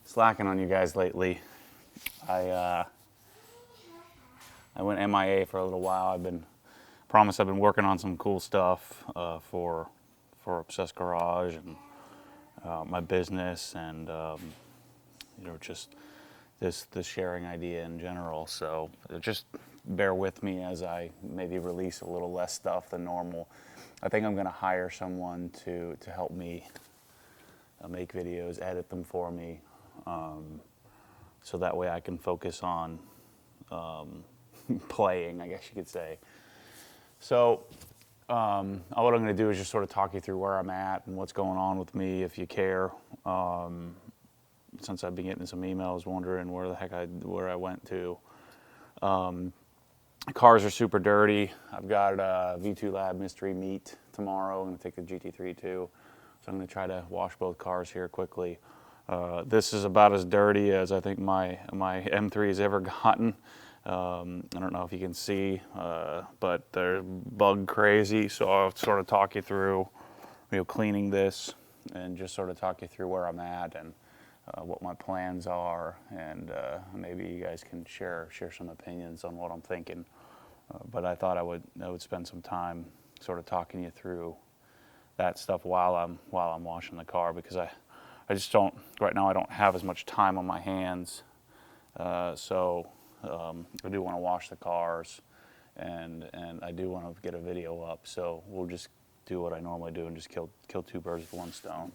slacking on you guys lately. I went MIA for a little while. I've been working on some cool stuff for Obsessed Garage and my business, and just this sharing idea in general. So just bear with me as I maybe release a little less stuff than normal. I think I'm going to hire someone to help me make videos, edit them for me, so that way I can focus on playing, I guess you could say. So what I'm going to do is just sort of talk you through where I'm at and what's going on with me, if you care. Since I've been getting some emails wondering where the heck I went to. Cars are super dirty. I've got a V2 Lab mystery meet tomorrow. I'm going to take the GT3 too. So I'm going to try to wash both cars here quickly. This is about as dirty as I think my M3 has ever gotten. I don't know if you can see, but they're bug crazy. So I'll sort of talk you through, cleaning this and just sort of talk you through where I'm at and what my plans are, and maybe you guys can share some opinions on what I'm thinking. But I thought I would spend some time sort of talking you through that stuff while I'm washing the car, because I just don't right now. I don't have as much time on my hands, so I do want to wash the cars, and I do want to get a video up. So we'll just do what I normally do and just kill two birds with one stone.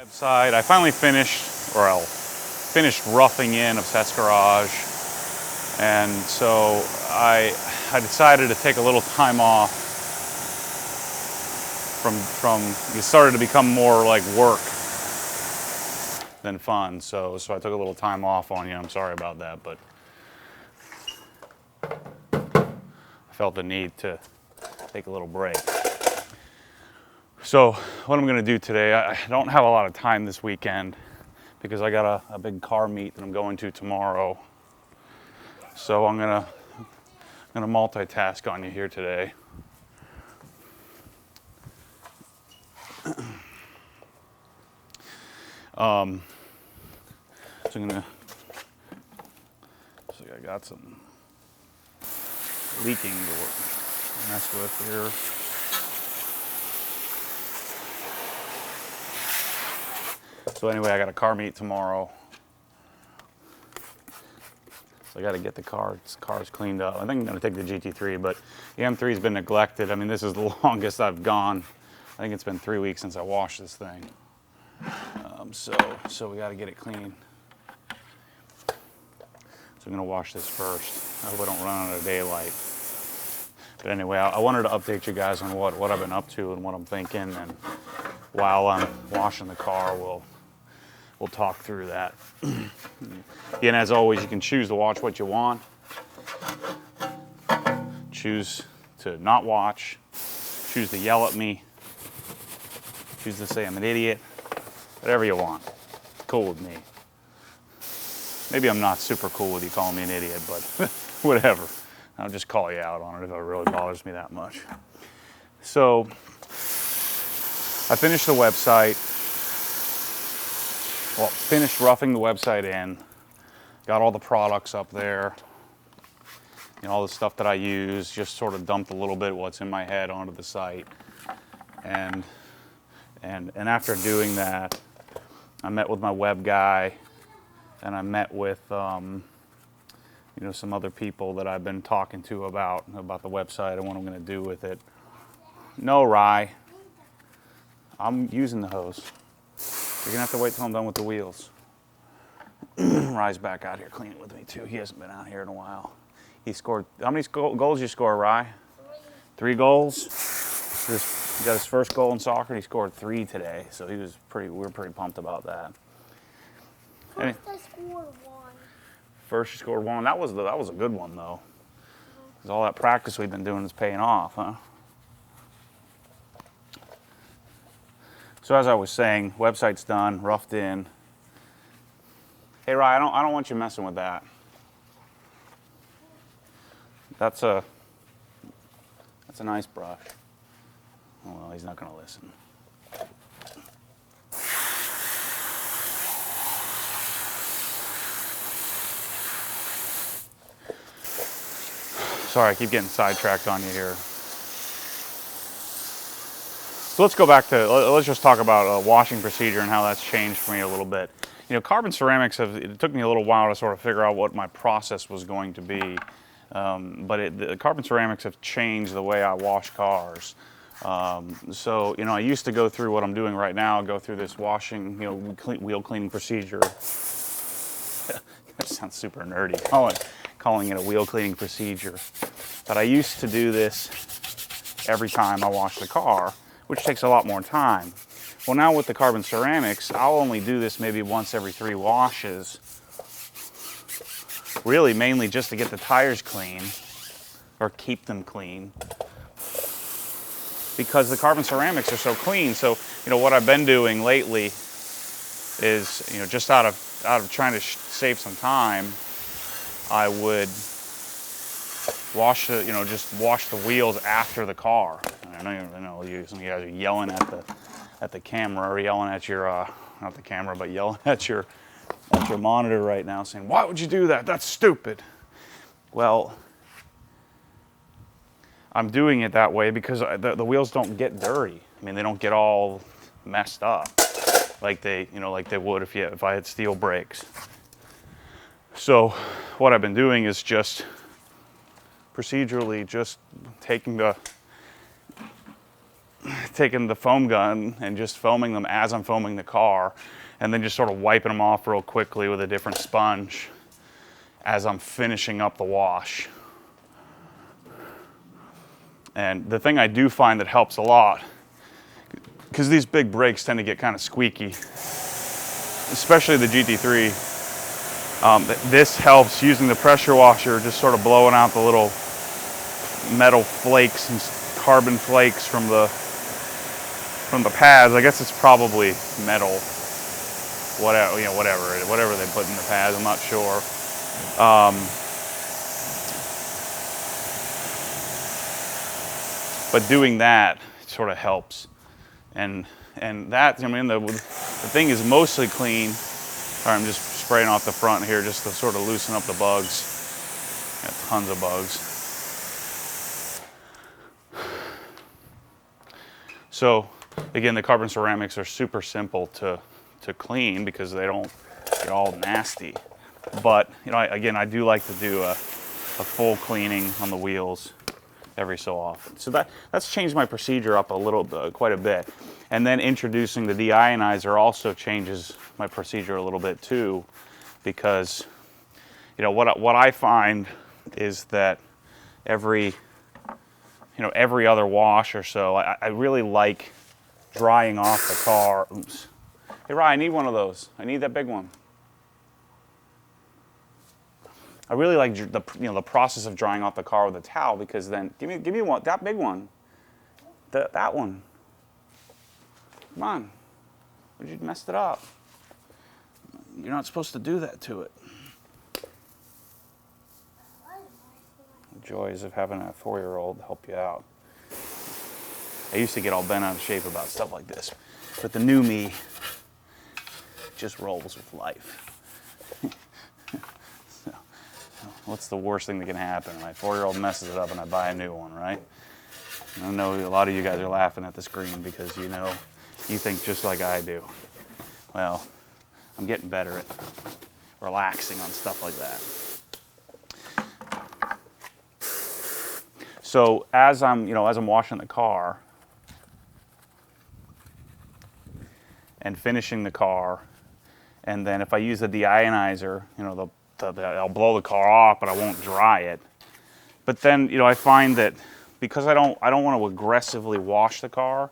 Website. I finally finished roughing in Obsessed Garage, and so I decided to take a little time off from it started to become more like work than fun. So I took a little time off on you. I'm sorry about that, but I felt the need to take a little break. So what I'm going to do today, I don't have a lot of time this weekend because I got a big car meet that I'm going to tomorrow. So I'm going to multitask on you here today. So I got some leaking to mess with here. So anyway, I got a car meet tomorrow. So I got to get the cars cleaned up. I think I'm going to take the GT3, but the M3's been neglected. I mean, this is the longest I've gone. I think it's been 3 weeks since I washed this thing. So we got to get it clean. So I'm going to wash this first. I hope I don't run out of daylight. But anyway, I wanted to update you guys on what I've been up to and what I'm thinking. And while I'm washing the car, we'll talk through that. Again, as always, you can choose to watch what you want. Choose to not watch. Choose to yell at me. Choose to say I'm an idiot. Whatever you want. Cool with me. Maybe I'm not super cool with you calling me an idiot, but whatever. I'll just call you out on it if it really bothers me that much. So I finished the website. Well, finished roughing the website in. Got all the products up there. All the stuff that I use. Just sort of dumped a little bit what's in my head onto the site. And after doing that, I met with my web guy, and I met with some other people that I've been talking to about the website and what I'm going to do with it. No, Rye. I'm using the hose. You're going to have to wait till I'm done with the wheels. Rye's back out here cleaning with me too. He hasn't been out here in a while. He scored, how many goals you score, Rye? 3 goals? He got his first goal in soccer, and he scored 3 today. So we were pretty pumped about that. First I scored 1. First you scored 1. That was a good one though. Because all that practice we've been doing is paying off, huh? So as I was saying, website's done, roughed in. Hey, Rye, I don't want you messing with that. That's a nice brush. Oh, well, he's not going to listen. Sorry, I keep getting sidetracked on you here. So let's go back to, let's just talk about washing procedure and how that's changed for me a little bit. You know, carbon ceramics it took me a little while to sort of figure out what my process was going to be. But the carbon ceramics have changed the way I wash cars. So, you know, I used to go through what I'm doing right now, go through this washing, you know, wheel cleaning procedure. That sounds super nerdy, calling it a wheel cleaning procedure. But I used to do this every time I wash the car, which takes a lot more time. Well, now with the carbon ceramics, I'll only do this maybe once every 3 washes. Really, mainly just to get the tires clean, or keep them clean, because the carbon ceramics are so clean. So, you know, what I've been doing lately is, you know, just out of trying to save some time, I would wash the, you know, just wash the wheels after the car. I know some of you guys are yelling at the camera, or yelling at your not the camera, but yelling at your monitor right now, saying, "Why would you do that? That's stupid." Well, I'm doing it that way because the wheels don't get dirty. I mean, they don't get all messed up like they would if I had steel brakes. So what I've been doing is just procedurally just taking the foam gun and just foaming them as I'm foaming the car, and then just sort of wiping them off real quickly with a different sponge as I'm finishing up the wash. And the thing I do find that helps a lot, because these big brakes tend to get kind of squeaky, especially the GT3, this helps using the pressure washer, just sort of blowing out the little metal flakes and carbon flakes from the pads. I guess it's probably metal, whatever they put in the pads. I'm not sure. But doing that sort of helps, and that, I mean, the thing is mostly clean. All right, I'm just spraying off the front here just to sort of loosen up the bugs. Got tons of bugs. So again, the carbon ceramics are super simple to clean because they don't get all nasty. But, you know, I do like to do a full cleaning on the wheels every so often. So that's changed my procedure up a little bit, quite a bit. And then introducing the deionizer also changes my procedure a little bit too, because, you know, what I find is that every other wash or so, I really like drying off the car. Oops. Hey, Ryan, I need one of those. I need that big one. I really like the process of drying off the car with a towel, because then give me one, that big one, that one. Come on, you messed it up. You're not supposed to do that to it. The joys of having a 4-year-old help you out. I used to get all bent out of shape about stuff like this, but the new me just rolls with life. What's the worst thing that can happen? My 4-year-old messes it up and I buy a new one, right? And I know a lot of you guys are laughing at the screen because you think just like I do. Well, I'm getting better at relaxing on stuff like that. So as I'm washing the car and finishing the car, and then if I use the deionizer, you know, I'll blow the car off, but I won't dry it. But then, you know, I find that because I don't want to aggressively wash the car,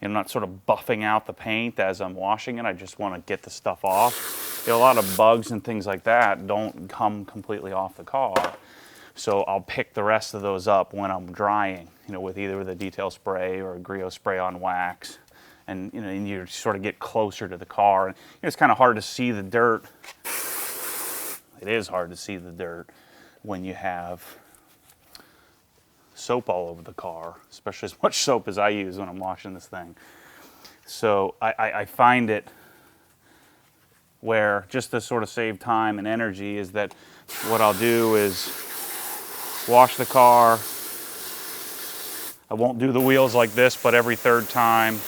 I'm not sort of buffing out the paint as I'm washing it. I just want to get the stuff off. You know, a lot of bugs and things like that don't come completely off the car. So I'll pick the rest of those up when I'm drying, you know, with either the detail spray or a Griot spray on wax. And, you know, and you sort of get closer to the car. And, you know, it's kind of hard to see the dirt. It is hard to see the dirt when you have soap all over the car, especially as much soap as I use when I'm washing this thing. So I find it where, just to sort of save time and energy, is that what I'll do is wash the car. I won't do the wheels like this, but every third time.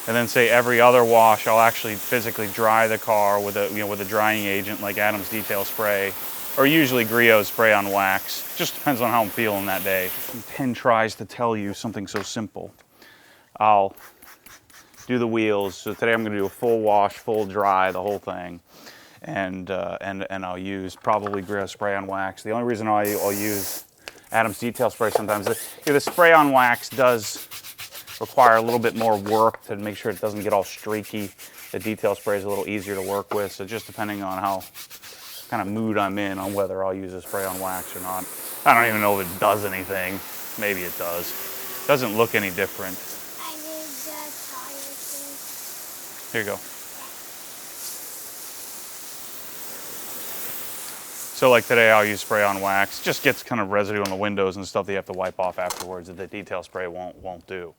And then say every other wash, I'll actually physically dry the car with a drying agent like Adams Detail Spray, or usually Griot Spray on Wax. Just depends on how I'm feeling that day. When Penn tries to tell you something so simple, I'll do the wheels. So today I'm going to do a full wash, full dry, the whole thing, and I'll use probably Griot Spray on Wax. The only reason I'll use Adams Detail Spray sometimes, the spray on wax does require a little bit more work to make sure it doesn't get all streaky. The detail spray is a little easier to work with, so just depending on how kind of mood I'm in on whether I'll use a spray on wax or not. I don't even know if it does anything. Maybe it does. Doesn't look any different. I need the tire thing. Here you go. So like today I'll use spray on wax. Just gets kind of residue on the windows and stuff that you have to wipe off afterwards that the detail spray won't do.